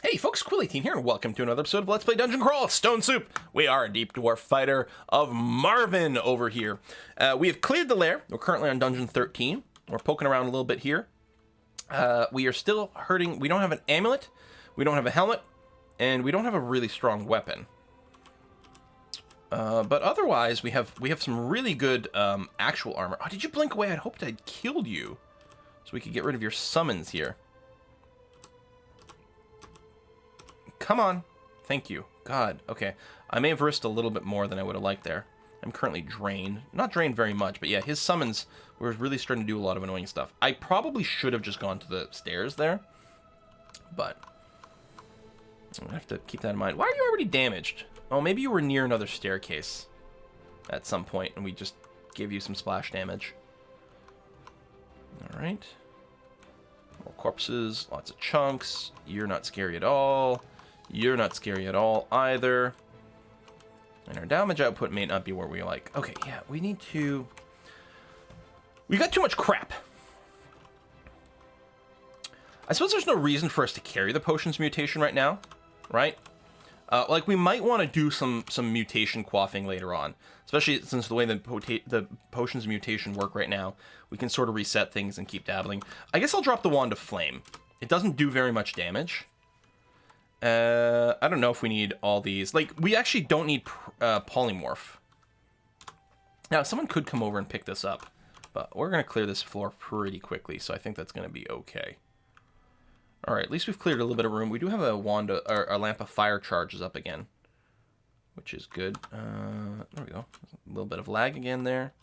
Hey folks, Quilly18 here, and welcome to another episode of Let's Play Dungeon Crawl Stone Soup. We are a deep dwarf fighter of Marvin over here. We have cleared the lair. We're currently on Dungeon 13. We're poking around a little bit here. We are still hurting. We don't have an amulet, we don't have a helmet, and we don't have a really strong weapon. But otherwise, we have some really good actual armor. Oh, did you blink away? I'd hoped I'd killed you so we could get rid of your summons here. Come on. Thank you. God. Okay. I may have risked a little bit more than I would have liked there. I'm currently drained. Not drained very much, but yeah, his summons were really starting to do a lot of annoying stuff. I probably should have just gone to the stairs there, but I'm gonna have to keep that in mind. Why are you already damaged? Oh, maybe you were near another staircase at some point, and we just gave you some splash damage. All right. More corpses, lots of chunks. You're not scary at all. You're not scary at all either. And our damage output may not be where we like. Okay, yeah, we need to... We got too much crap. I suppose there's no reason for us to carry the potions mutation right now, right? Like, we might want to do some mutation quaffing later on. Especially since the way the potions mutation work right now, we can sort of reset things and keep dabbling. I guess I'll drop the Wand of Flame. It doesn't do very much damage. I don't know if we need all these. Like, we actually don't need polymorph. Now, someone could come over and pick this up, but we're going to clear this floor pretty quickly, so I think that's going to be okay. All right, at least we've cleared a little bit of room. We do have a wand, or a lamp of fire charges up again, which is good. There we go. A little bit of lag again there.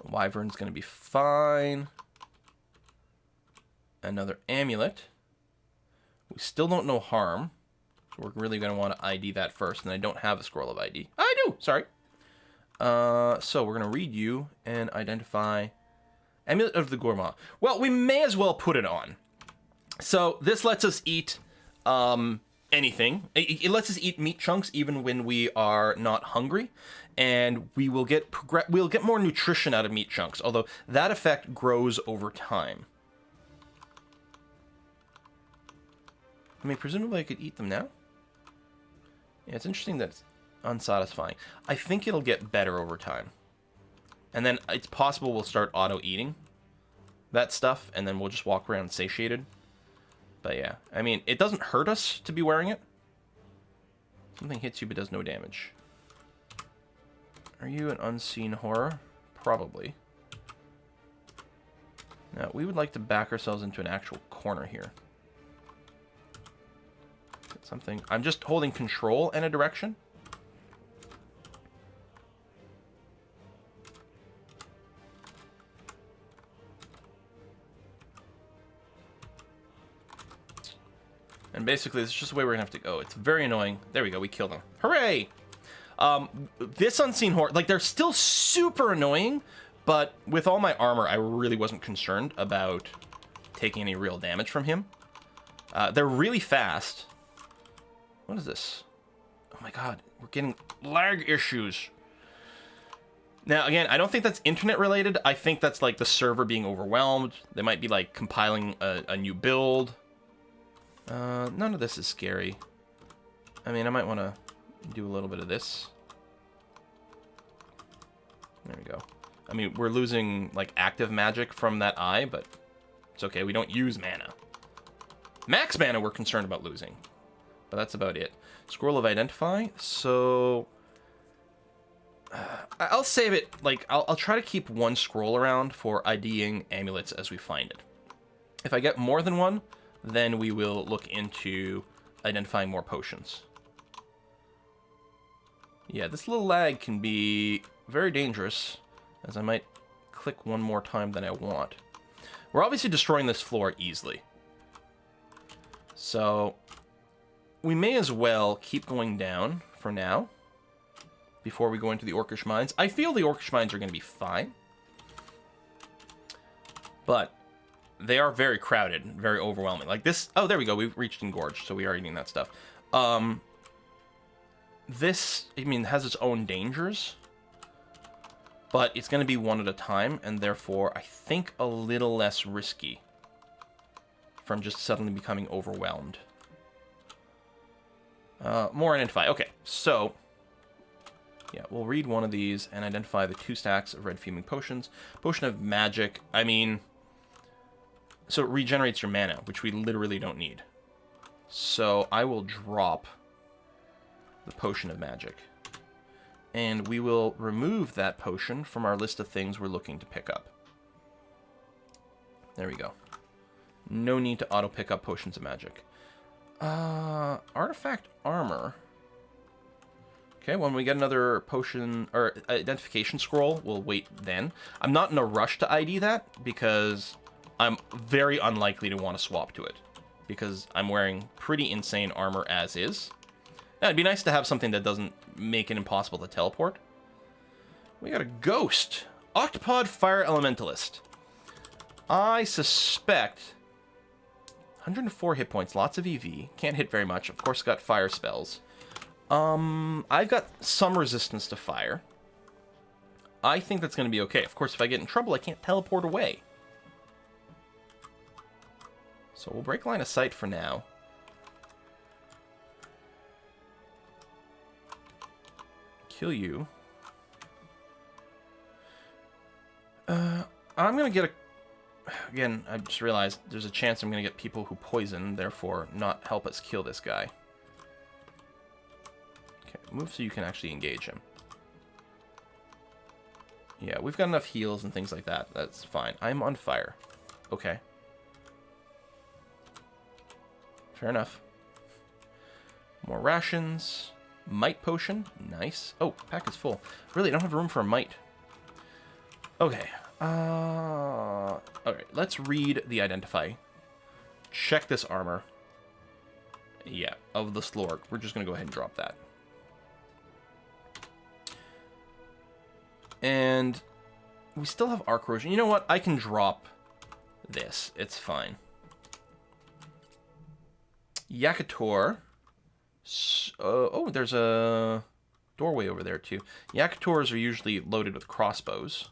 Wyvern's going to be fine. Another amulet. We still don't know harm, so we're really going to want to ID that first, and I don't have a scroll of ID. I do! Sorry. So we're going to read you and identify Amulet of the Gourmand. Well, we may as well put it on. So this lets us eat anything. It lets us eat meat chunks even when we are not hungry, and we'll get more nutrition out of meat chunks, although that effect grows over time. I mean, presumably I could eat them now. Yeah, it's interesting that it's unsatisfying. I think it'll get better over time. And then it's possible we'll start auto-eating that stuff, and then we'll just walk around satiated. But yeah, I mean, it doesn't hurt us to be wearing it. Something hits you but does no damage. Are you an unseen horror? Probably. Now, we would like to back ourselves into an actual corner here. Something. I'm just holding control in a direction. And basically, this is just the way we're gonna have to go. It's very annoying. There we go. We killed them. Hooray! This unseen horde, like, they're still super annoying, but with all my armor, I really wasn't concerned about taking any real damage from him. They're really fast. What is this? Oh my god, we're getting lag issues. Now, again, I don't think that's internet related. I think that's like the server being overwhelmed. They might be like compiling a new build. None of this is scary. I mean, I might want to do a little bit of this. There we go. I mean, we're losing like active magic from that eye, but it's okay. We don't use mana. Max mana we're concerned about losing. But that's about it. Scroll of Identify. So I'll save it. Like, I'll try to keep one scroll around for IDing amulets as we find it. If I get more than one, then we will look into identifying more potions. Yeah, this little lag can be very dangerous, as I might click one more time than I want. We're obviously destroying this floor easily. So we may as well keep going down for now before we go into the Orcish Mines. I feel the Orcish Mines are going to be fine, but they are very crowded, very overwhelming. Like this... Oh, there we go. We've reached Engorged, so we are eating that stuff. This, I mean, has its own dangers, but it's going to be one at a time, and therefore, I think a little less risky from just suddenly becoming overwhelmed. More identify. Okay, so... yeah, we'll read one of these and identify the 2 stacks of red fuming potions. Potion of magic, I mean... so it regenerates your mana, which we literally don't need. So I will drop the potion of magic. And we will remove that potion from our list of things we're looking to pick up. There we go. No need to auto pick up potions of magic. Artifact armor. Okay, when we get another potion or identification scroll, we'll wait then. I'm not in a rush to ID that because I'm very unlikely to want to swap to it because I'm wearing pretty insane armor as is. Now, it'd be nice to have something that doesn't make it impossible to teleport. We got a ghost. Octopod Fire Elementalist. I suspect 104 hit points, lots of EV. Can't hit very much. Of course, got fire spells. I've got some resistance to fire. I think that's going to be okay. Of course, if I get in trouble, I can't teleport away. So we'll break line of sight for now. Kill you. I'm going to get a... again, I just realized there's a chance I'm going to get people who poison, therefore not help us kill this guy. Okay, move so you can actually engage him. Yeah, we've got enough heals and things like that. That's fine. I'm on fire. Okay. Fair enough. More rations. Might potion. Nice. Oh, pack is full. Really, I don't have room for a might. Okay. Alright, let's read the identify. Check this armor. Yeah, of the Slorg. We're just going to go ahead and drop that. And we still have arc corrosion. You know what? I can drop this. It's fine. Yakator. Oh, there's a doorway over there, too. Yakators are usually loaded with crossbows.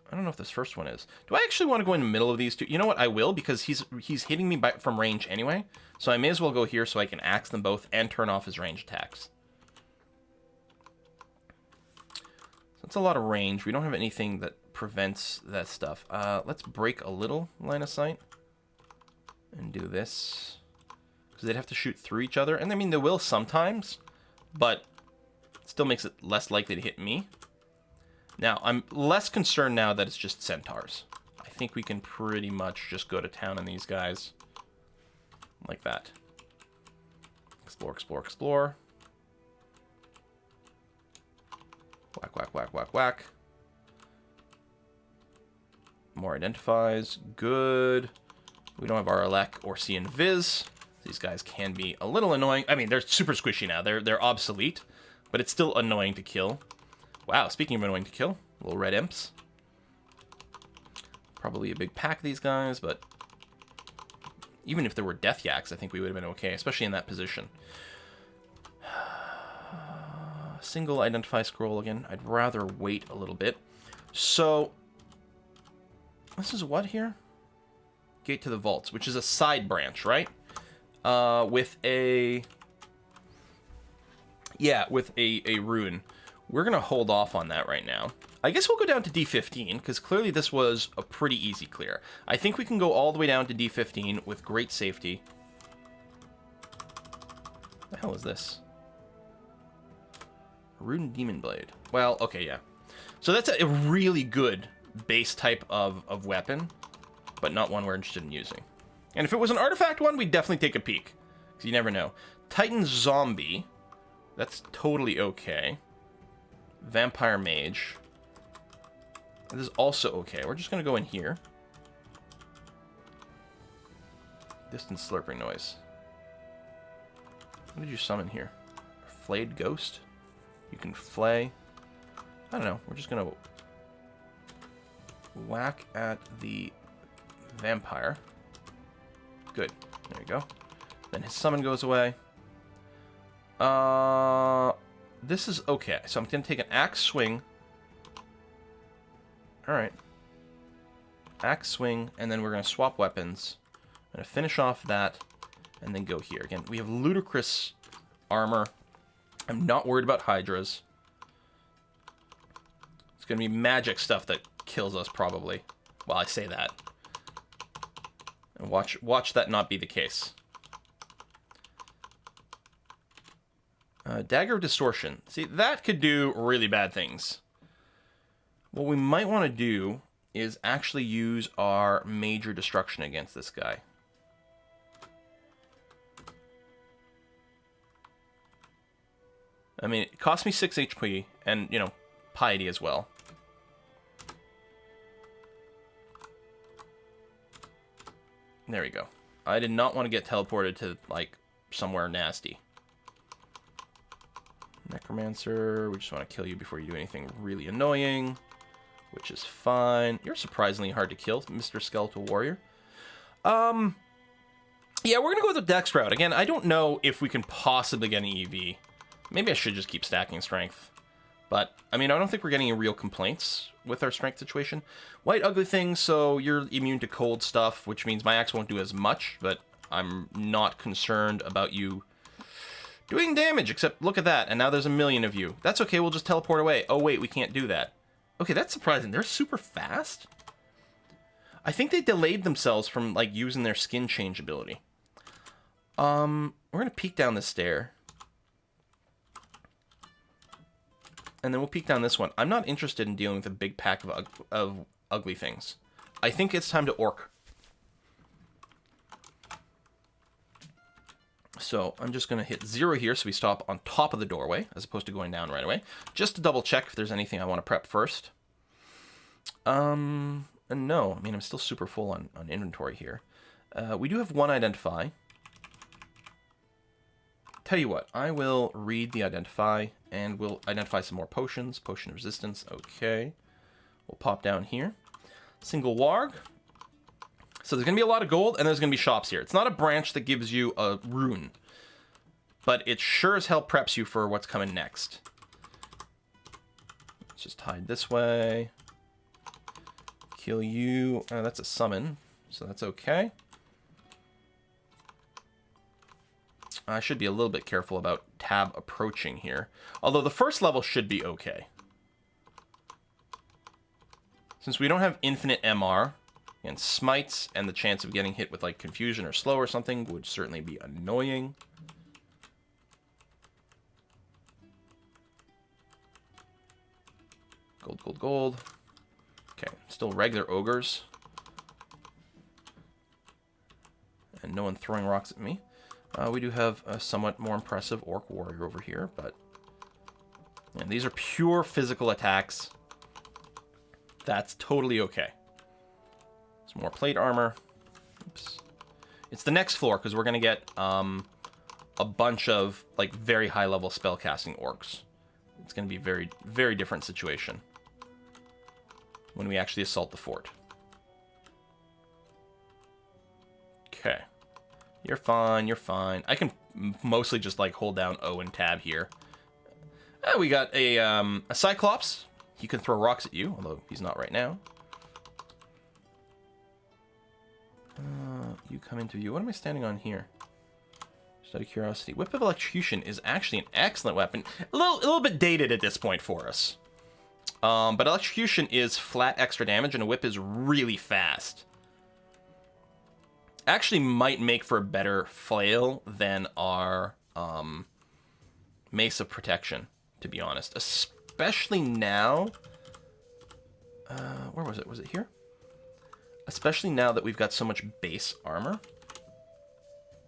I don't know if this first one is. Do I actually want to go in the middle of these two? You know what? I will, because he's hitting me from range anyway. So I may as well go here so I can axe them both and turn off his range attacks. So that's a lot of range. We don't have anything that prevents that stuff. Let's break a little line of sight. And do this. Because they'd have to shoot through each other. And I mean, they will sometimes. But it still makes it less likely to hit me. Now, I'm less concerned now that it's just centaurs. I think we can pretty much just go to town on these guys. Like that. Explore, explore, explore. Whack, whack, whack, whack, whack. More identifies. Good. We don't have our elect or see invis. These guys can be a little annoying. I mean, they're super squishy now. They're obsolete, but it's still annoying to kill. Wow, speaking of annoying to kill, little red imps. Probably a big pack of these guys, but even if there were death yaks, I think we would have been okay, especially in that position. Single identify scroll again. I'd rather wait a little bit. So, this is what here? Gate to the Vaults, which is a side branch, right? With a... yeah, with a rune. We're going to hold off on that right now. I guess we'll go down to D15, because clearly this was a pretty easy clear. I think we can go all the way down to D15 with great safety. What the hell is this? Rune Demon Blade. Well, okay, yeah. So that's a really good base type of weapon, but not one we're interested in using. And if it was an artifact one, we'd definitely take a peek, because you never know. Titan Zombie. That's totally okay. Vampire Mage. This is also okay. We're just going to go in here. Distant slurping noise. What did you summon here? Flayed Ghost? You can flay. I don't know. We're just going to whack at the vampire. Good. There you go. Then his summon goes away. This is okay. So I'm going to take an axe swing. Alright. axe swing, and then we're going to swap weapons. I'm going to finish off that, and then go here. Again, we have ludicrous armor. I'm not worried about hydras. It's going to be magic stuff that kills us, probably. Well, I say that. And watch that not be the case. Dagger of Distortion. See, that could do really bad things. What we might want to do is actually use our Major Destruction against this guy. I mean, it cost me 6 HP, and, you know, piety as well. There we go. I did not want to get teleported to, like, somewhere nasty. Necromancer, we just want to kill you before you do anything really annoying, which is fine. You're surprisingly hard to kill, Mr. Skeletal Warrior. Yeah, we're going to go with the Dex route. Again, I don't know if we can possibly get an EV. Maybe I should just keep stacking strength. But, I mean, I don't think we're getting any real complaints with our strength situation. White Ugly Thing, so you're immune to cold stuff, which means my axe won't do as much, but I'm not concerned about you doing damage, except look at that, and now there's a million of you. That's okay, we'll just teleport away. Oh, wait, we can't do that. Okay, that's surprising. They're super fast? I think they delayed themselves from, like, using their skin change ability. We're gonna peek down this stair. And then we'll peek down this one. I'm not interested in dealing with a big pack of ugly things. I think it's time to orc. So I'm just going to hit 0 here so we stop on top of the doorway as opposed to going down right away. Just to double check if there's anything I want to prep first. And no, I mean, I'm still super full on inventory here. We do have one identify. Tell you what, I will read the identify, and we'll identify some more potions. Potion of resistance, okay. We'll pop down here. Single warg. So there's going to be a lot of gold, and there's going to be shops here. It's not a branch that gives you a rune, but it sure as hell preps you for what's coming next. Let's just hide this way. Kill you. That's a summon, so that's okay. I should be a little bit careful about tab approaching here. Although the first level should be okay. Since we don't have infinite MR, and smites, and the chance of getting hit with like confusion or slow or something would certainly be annoying. Gold, gold, gold. Okay, still regular ogres. And no one throwing rocks at me. We do have a somewhat more impressive orc warrior over here, but and these are pure physical attacks. That's totally okay. Some more plate armor. Oops. It's the next floor because we're gonna get a bunch of like very high level spellcasting orcs. It's gonna be a very, very different situation when we actually assault the fort. Okay. You're fine, you're fine. I can mostly just, like, hold down O and tab here. We got a Cyclops. He can throw rocks at you, although he's not right now. You come into view. What am I standing on here? Just out of curiosity. Whip of Electrocution is actually an excellent weapon. A little bit dated at this point for us. But Electrocution is flat extra damage, and a whip is really fast. Actually might make for a better flail than our Mace of Protection, to be honest. Especially now... where was it? Was it here? Especially now that we've got so much base armor.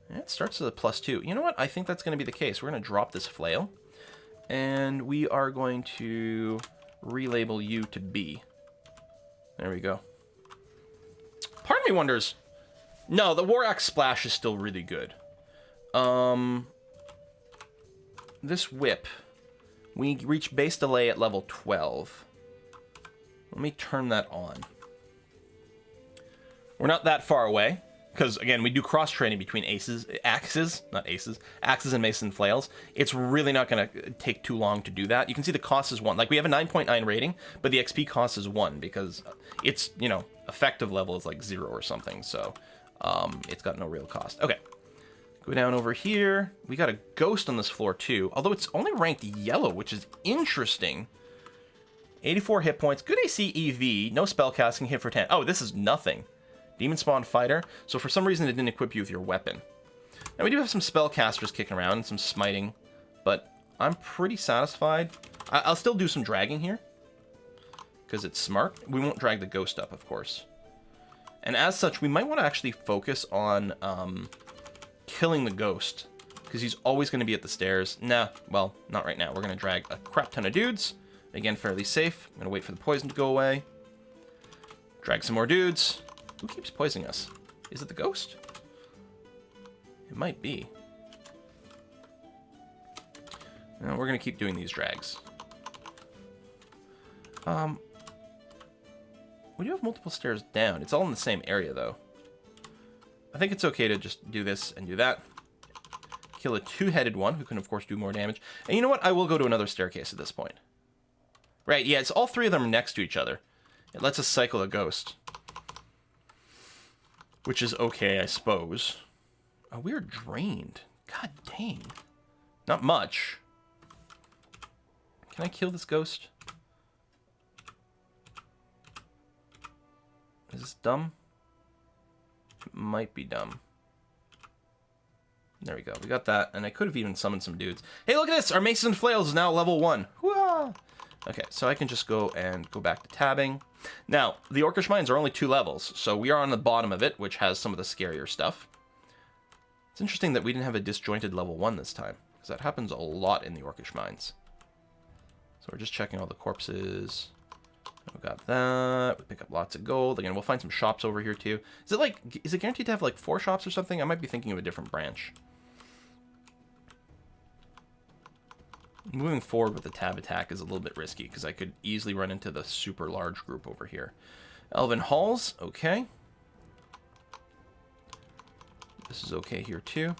Yeah, it starts with a +2. You know what? I think that's going to be the case. We're going to drop this flail. And we are going to relabel you to B. There we go. Part of me wonders... No, the War Axe Splash is still really good. This whip, we reach base delay at level 12. Let me turn that on. We're not that far away, because again, we do cross-training between axes and maces and flails. It's really not going to take too long to do that. You can see the cost is 1. Like, we have a 9.9 rating, but the XP cost is 1, because it's, you know, effective level is like 0 or something, so it's got no real cost. Okay, go down over here. We got a ghost on this floor too, although it's only ranked yellow, which is interesting. 84 hit points, good AC EV, no spellcasting, hit for 10. Oh, this is nothing. Demon Spawn Fighter, so for some reason it didn't equip you with your weapon. Now we do have some spellcasters kicking around and some smiting, but I'm pretty satisfied. I'll still do some dragging here, because it's smart. We won't drag the ghost up, of course. And as such, we might want to actually focus on killing the ghost, because he's always going to be at the stairs. Nah, well, not right now. We're going to drag a crap ton of dudes. Again, fairly safe. I'm going to wait for the poison to go away. Drag some more dudes. Who keeps poisoning us? Is it the ghost? It might be. No, we're going to keep doing these drags. We do have multiple stairs down. It's all in the same area, though. I think it's okay to just do this and do that. Kill a two-headed one, who can, of course, do more damage. And you know what? I will go to another staircase at this point. Right, yeah, it's all three of them are next to each other. It lets us cycle a ghost. Which is okay, I suppose. Oh, we're drained. God dang. Not much. Can I kill this ghost? Is this dumb? It might be dumb. There we go. We got that, and I could have even summoned some dudes. Hey, look at this! Our Maces and Flails is now level 1. Hoo-ah! Okay, so I can just go back to tabbing. Now, the Orcish Mines are only 2 levels, so we are on the bottom of it, which has some of the scarier stuff. It's interesting that we didn't have a disjointed level 1 this time, because that happens a lot in the Orcish Mines. So we're just checking all the corpses. We got that. We pick up lots of gold. Again, we'll find some shops over here too. Is it guaranteed to have like 4 shops or something? I might be thinking of a different branch. Moving forward with the tab attack is a little bit risky because I could easily run into the super large group over here. Elven Halls, okay. This is okay here too.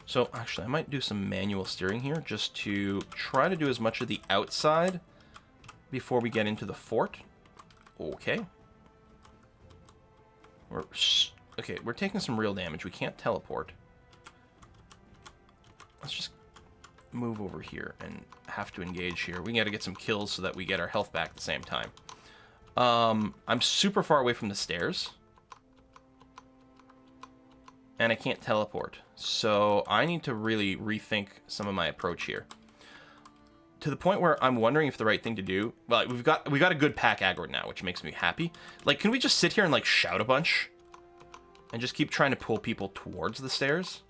So actually I might do some manual steering here just to try to do as much of the outside before we get into the fort. Okay. We're taking some real damage. We can't teleport. Let's just move over here and have to engage here. We got to get some kills so that we get our health back at the same time. I'm super far away from the stairs. And I can't teleport. So I need to really rethink some of my approach here. To the point where I'm wondering if the right thing to do... Well, we've got a good pack aggro now, which makes me happy. Like, can we just sit here and, like, shout a bunch? And just keep trying to pull people towards the stairs?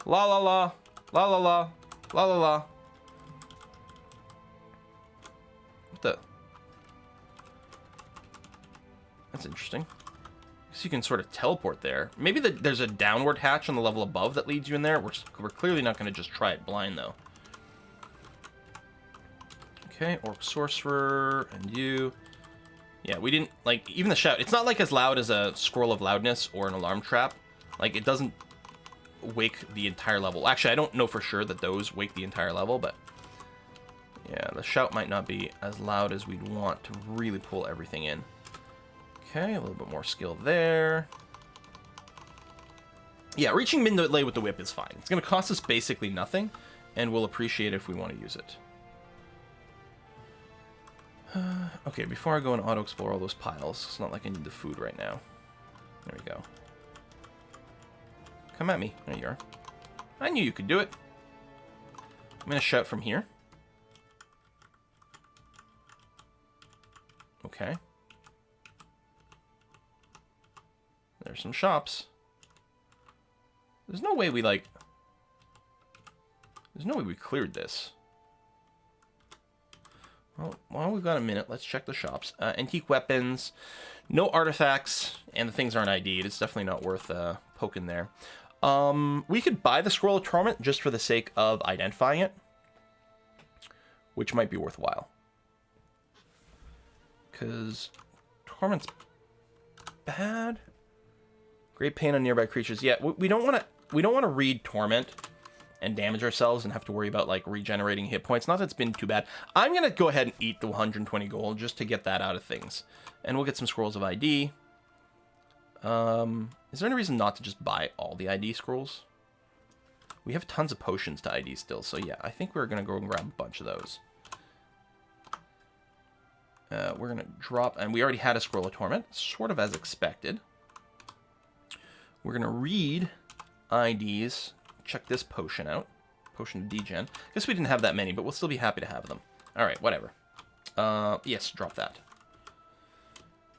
La la la. La la la. La la la. What the... That's interesting. So you can sort of teleport there. Maybe there's a downward hatch on the level above that leads you in there. We're clearly not going to just try it blind, though. Okay, Orc Sorcerer, and you. Yeah, we didn't, like, even the shout. It's not, like, as loud as a Scroll of Loudness or an Alarm Trap. Like, it doesn't wake the entire level. Actually, I don't know for sure that those wake the entire level, but... Yeah, the shout might not be as loud as we'd want to really pull everything in. Okay, a little bit more skill there. Yeah, reaching mid-lay with the whip is fine. It's going to cost us basically nothing, and we'll appreciate it if we want to use it. Okay, before I go and auto-explore all those piles, it's not like I need the food right now. There we go. Come at me. There you are. I knew you could do it. I'm going to shout from here. Okay. There's some shops. There's no way we, like... There's no way we cleared this. Well, while we've got a minute, let's check the shops. Antique weapons. No artifacts. And the things aren't ID'd. It's definitely not worth poking there. We could buy the Scroll of Torment just for the sake of identifying it. Which might be worthwhile. Because Torment's bad. Great pain on nearby creatures. Yeah, we don't want to read Torment and damage ourselves and have to worry about, like, regenerating hit points. Not that it's been too bad. I'm going to go ahead and eat the 120 gold just to get that out of things. And we'll get some scrolls of ID. Is there any reason not to just buy all the ID scrolls? We have tons of potions to ID still, so yeah, I think we're going to go and grab a bunch of those. We're going to drop, and we already had a Scroll of Torment, sort of as expected. We're going to read IDs, check this potion out. Potion of Degen. Guess we didn't have that many, but we'll still be happy to have them. Alright, whatever. Yes, drop that.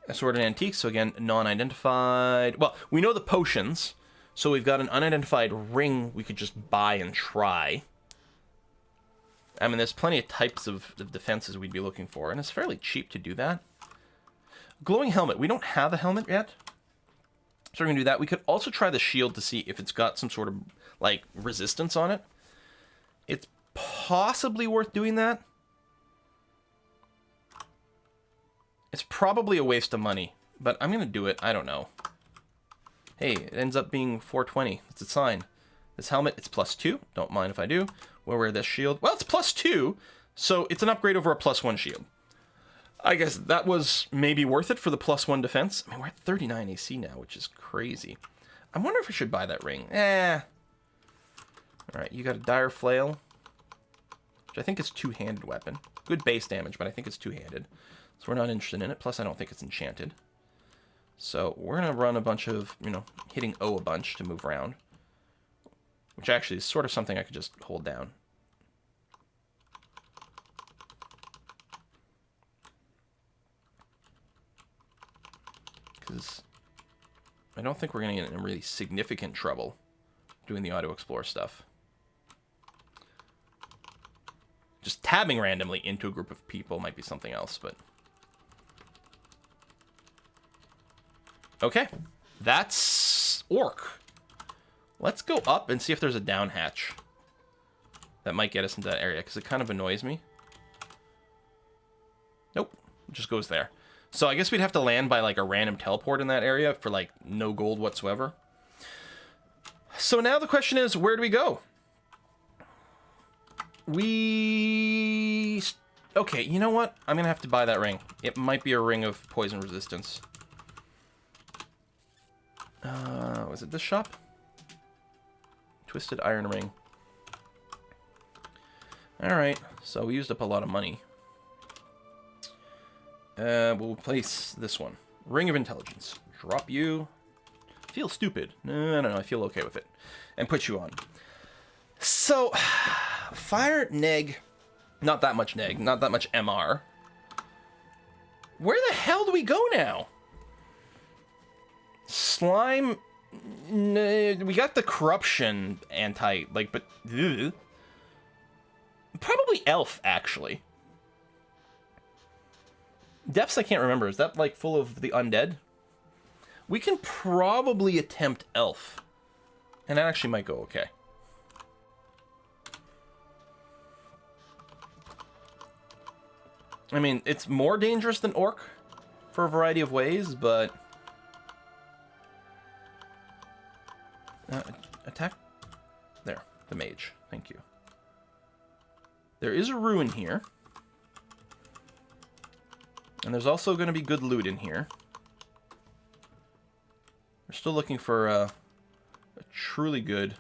Assorted Antiques, so again, non-identified. Well, we know the potions, so we've got an unidentified ring we could just buy and try. I mean, there's plenty of types of defenses we'd be looking for, and it's fairly cheap to do that. Glowing helmet. We don't have a helmet yet, so we're going to do that. We could also try the shield to see if it's got some sort of, like, resistance on it. It's possibly worth doing that. It's probably a waste of money, but I'm going to do it. I don't know. Hey, it ends up being 420. That's a sign. This helmet, it's +2. Don't mind if I do. We'll wear this shield. Well, it's +2, so it's an upgrade over a +1 shield. I guess that was maybe worth it for the +1 defense. I mean, we're at 39 AC now, which is crazy. I wonder if I should buy that ring. Alright, you got a Dire Flail, which I think is two-handed weapon. Good base damage, but I think it's two-handed. So we're not interested in it. Plus, I don't think it's enchanted. So we're going to run a bunch of, hitting O a bunch to move around. Which actually is sort of something I could just hold down. Because I don't think we're going to get in really significant trouble doing the auto-explore stuff. Just tabbing randomly into a group of people might be something else, but... Okay, that's Orc. Let's go up and see if there's a down hatch that might get us into that area, because it kind of annoys me. Nope, it just goes there. So I guess we'd have to land by, like, a random teleport in that area for, like, no gold whatsoever. So now the question is, where do we go? Okay, you know what? I'm going to have to buy that ring. It might be a ring of poison resistance. Was it this shop? Twisted Iron Ring. Alright, so we used up a lot of money. We'll place this one. Ring of Intelligence. Drop you. Feel stupid. No, I don't know. I feel okay with it. And put you on. So, fire, neg. Not that much neg. Not that much MR. Where the hell do we go now? Slime. We got the corruption anti, like, but ugh. Probably elf, actually. Depths I can't remember. Is that, like, full of the undead? We can probably attempt elf, and that actually might go okay. I mean, it's more dangerous than orc for a variety of ways, but attack. There, the mage. Thank you. There is a ruin here. And there's also going to be good loot in here. We're still looking for a truly good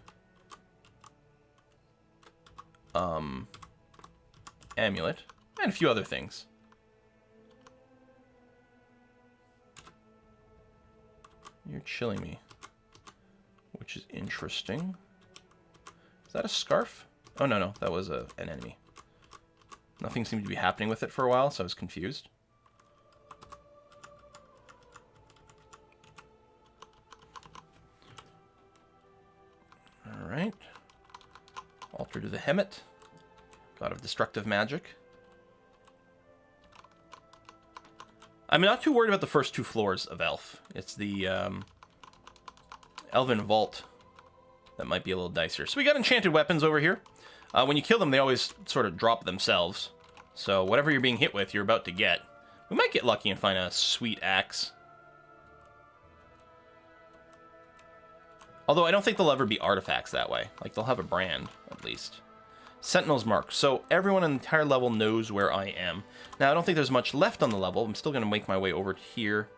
amulet. And a few other things. You're chilling me. Which is interesting. Is that a scarf? Oh, no. That was an enemy. Nothing seemed to be happening with it for a while, so I was confused. Alright. Altar to the Hemet. God of Destructive Magic. I'm not too worried about the first two floors of Elf. It's the Elven Vault that might be a little dicier. So we got enchanted weapons over here. When you kill them, they always sort of drop themselves. So whatever you're being hit with, you're about to get. We might get lucky and find a sweet axe. Although I don't think they'll ever be artifacts that way. Like, they'll have a brand, at least. Sentinel's Mark. So everyone on the entire level knows where I am. Now, I don't think there's much left on the level. I'm still going to make my way over here.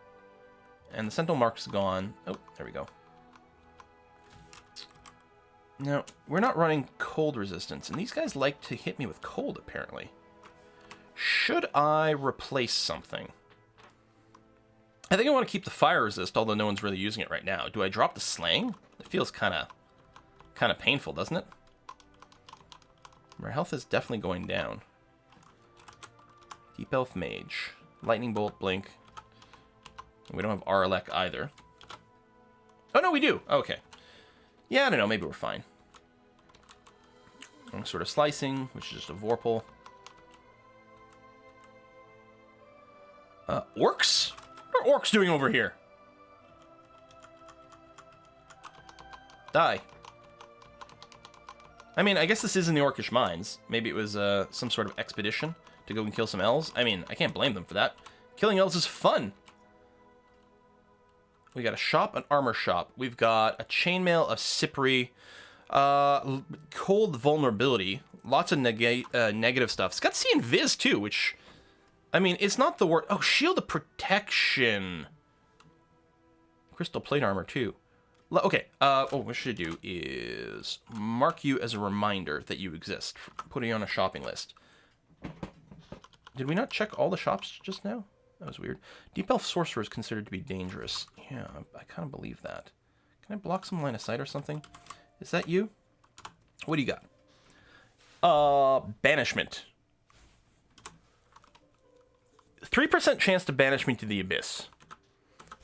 And the Sentinel Mark's gone. Oh, there we go. Now, we're not running cold resistance, and these guys like to hit me with cold, apparently. Should I replace something? I think I want to keep the fire resist, although no one's really using it right now. Do I drop the slang? It feels kind of painful, doesn't it? Our health is definitely going down. Deep Elf Mage. Lightning Bolt, Blink. We don't have Arlek either. Oh, no, we do. Okay. Yeah, I don't know. Maybe we're fine. Sort of Slicing, which is just a Vorpal. Orcs? What are orcs doing over here? Die. I mean, I guess this is in the Orcish Mines. Maybe it was some sort of expedition to go and kill some elves. I mean, I can't blame them for that. Killing elves is fun. We got a shop, an armor shop. We've got a chainmail of Sudbury, cold vulnerability, lots of negative stuff. It's got C and Viz too, which, I mean, it's not the word. Oh, shield of protection. Crystal plate armor too. Okay. What should I do is mark you as a reminder that you exist. Putting you on a shopping list. Did we not check all the shops just now? That was weird. Deep Elf Sorcerer is considered to be dangerous. Yeah, I kind of believe that. Can I block some line of sight or something? Is that you? What do you got? Banishment. 3% chance to banish me to the Abyss.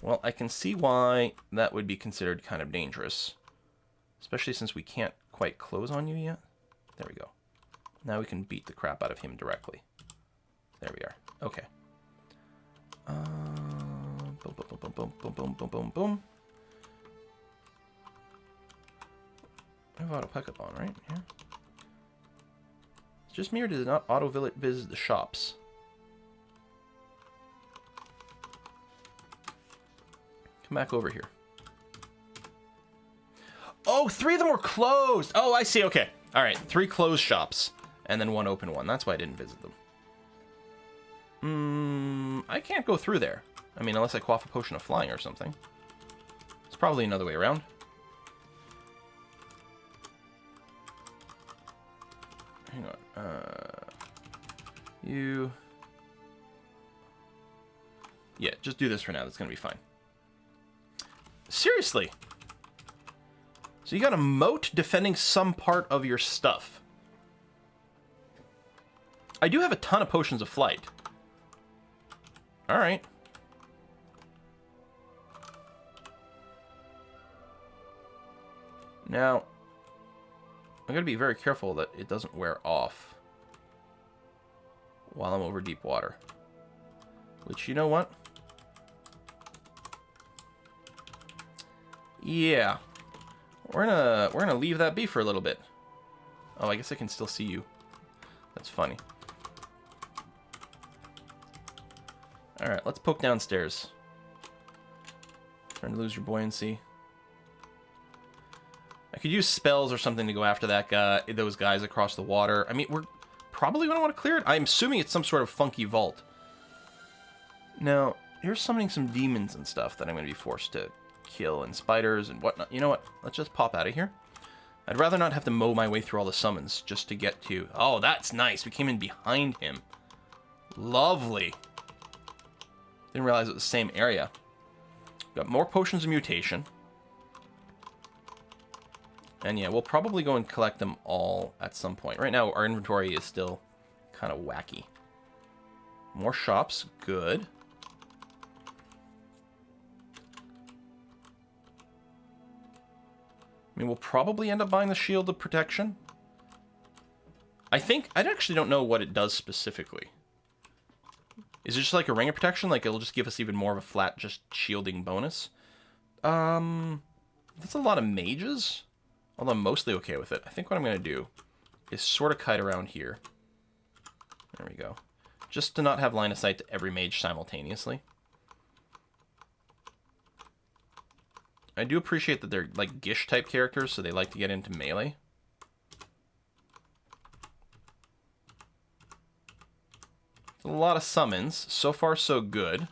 Well, I can see why that would be considered kind of dangerous. Especially since we can't quite close on you yet. There we go. Now we can beat the crap out of him directly. There we are. Okay. Boom, boom, boom, boom, boom, boom, boom, boom, boom. I have auto pickup on, right? Yeah. It's just me, or did it not auto visit the shops? Come back over here. Oh, 3 of them were closed. Oh, I see. Okay. All right. 3 closed shops and then 1 open one. That's why I didn't visit them. I can't go through there. I mean, unless I quaff a potion of flying or something. It's probably another way around. Hang on. You... Yeah, just do this for now. That's going to be fine. Seriously? So you got a moat defending some part of your stuff. I do have a ton of potions of flight. Alright. Now, I'm going to be very careful that it doesn't wear off while I'm over deep water. Which, you know what? Yeah. We're gonna leave that be for a little bit. Oh, I guess I can still see you. That's funny. Alright, let's poke downstairs. Trying to lose your buoyancy. I could use spells or something to go after that guy, those guys across the water. I mean, we're probably going to want to clear it. I'm assuming it's some sort of funky vault. Now, here's summoning some demons and stuff that I'm going to be forced to kill, and spiders and whatnot. You know what? Let's just pop out of here. I'd rather not have to mow my way through all the summons just to get to... Oh, that's nice. We came in behind him. Lovely. Didn't realize it was the same area. Got more potions of mutation. And yeah, we'll probably go and collect them all at some point. Right now, our inventory is still kind of wacky. More shops. Good. I mean, we'll probably end up buying the Shield of Protection. I actually don't know what it does specifically. Is it just like a Ring of Protection? Like, it'll just give us even more of a flat, just shielding bonus? That's a lot of mages. Although I'm mostly okay with it. I think what I'm going to do is sort of kite around here. There we go. Just to not have line of sight to every mage simultaneously. I do appreciate that they're like Gish type characters, so they like to get into melee. A lot of summons. So far, so good.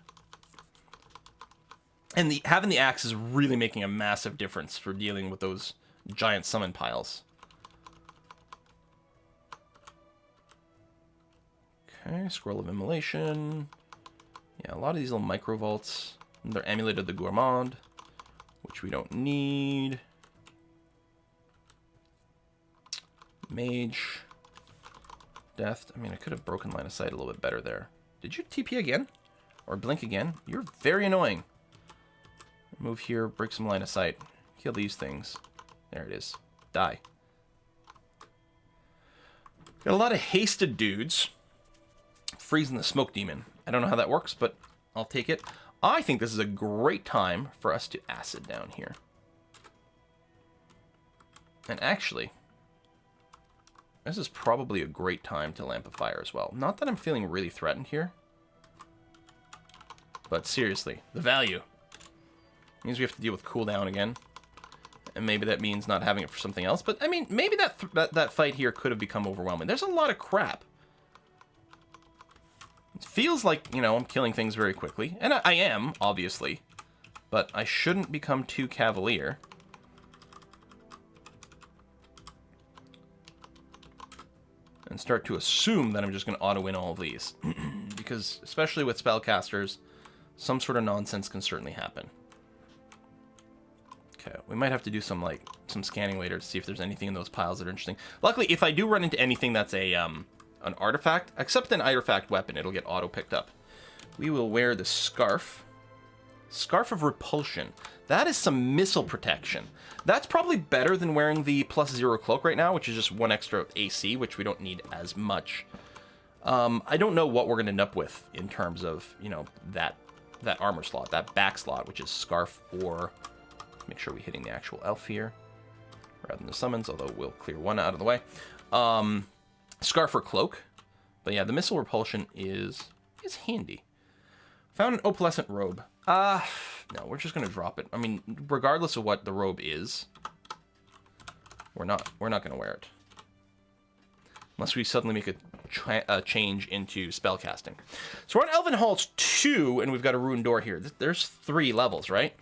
And having the axe is really making a massive difference for dealing with those giant summon piles. Okay, Scroll of Immolation. Yeah, a lot of these little micro vaults. They're Amulet of the Gourmand, which we don't need. Mage. Death. I mean, I could have broken line of sight a little bit better there. Did you TP again? Or blink again? You're very annoying. Move here, break some line of sight. Kill these things. There it is. Die. Got a lot of hasted dudes. Freezing the smoke demon. I don't know how that works, but I'll take it. I think this is a great time for us to acid down here. And actually, this is probably a great time to Lamp of Fire as well. Not that I'm feeling really threatened here. But seriously, the value. Means we have to deal with cooldown again. And maybe that means not having it for something else. But, I mean, maybe that fight here could have become overwhelming. There's a lot of crap. It feels like, you know, I'm killing things very quickly. And I am, obviously. But I shouldn't become too cavalier. And start to assume that I'm just going to auto-win all of these. Because, especially with spellcasters, some sort of nonsense can certainly happen. Okay, we might have to do some scanning later to see if there's anything in those piles that are interesting. Luckily, if I do run into anything that's an artifact, except an artifact weapon, it'll get auto-picked up. We will wear the Scarf. Scarf of Repulsion. That is some missile protection. That's probably better than wearing the +0 cloak right now, which is just 1 extra AC, which we don't need as much. I don't know what we're going to end up with in terms of, you know, that armor slot, that back slot, which is Scarf or... Make sure we're hitting the actual elf here, rather than the summons, although we'll clear one out of the way. Scarf or Cloak. But yeah, the Missile Repulsion is handy. Found an Opalescent Robe. No, we're just going to drop it. I mean, regardless of what the robe is, we're not going to wear it. Unless we suddenly make a change into spellcasting. So we're on Elven Halls 2, and we've got a Ruined Door here. There's 3 levels, right?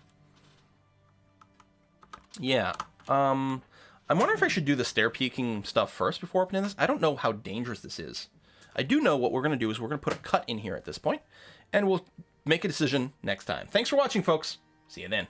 Yeah. I'm wondering if I should do the stair peeking stuff first before opening this. I don't know how dangerous this is. I do know what we're going to do is we're going to put a cut in here at this point, and we'll make a decision next time. Thanks for watching, folks. See you then.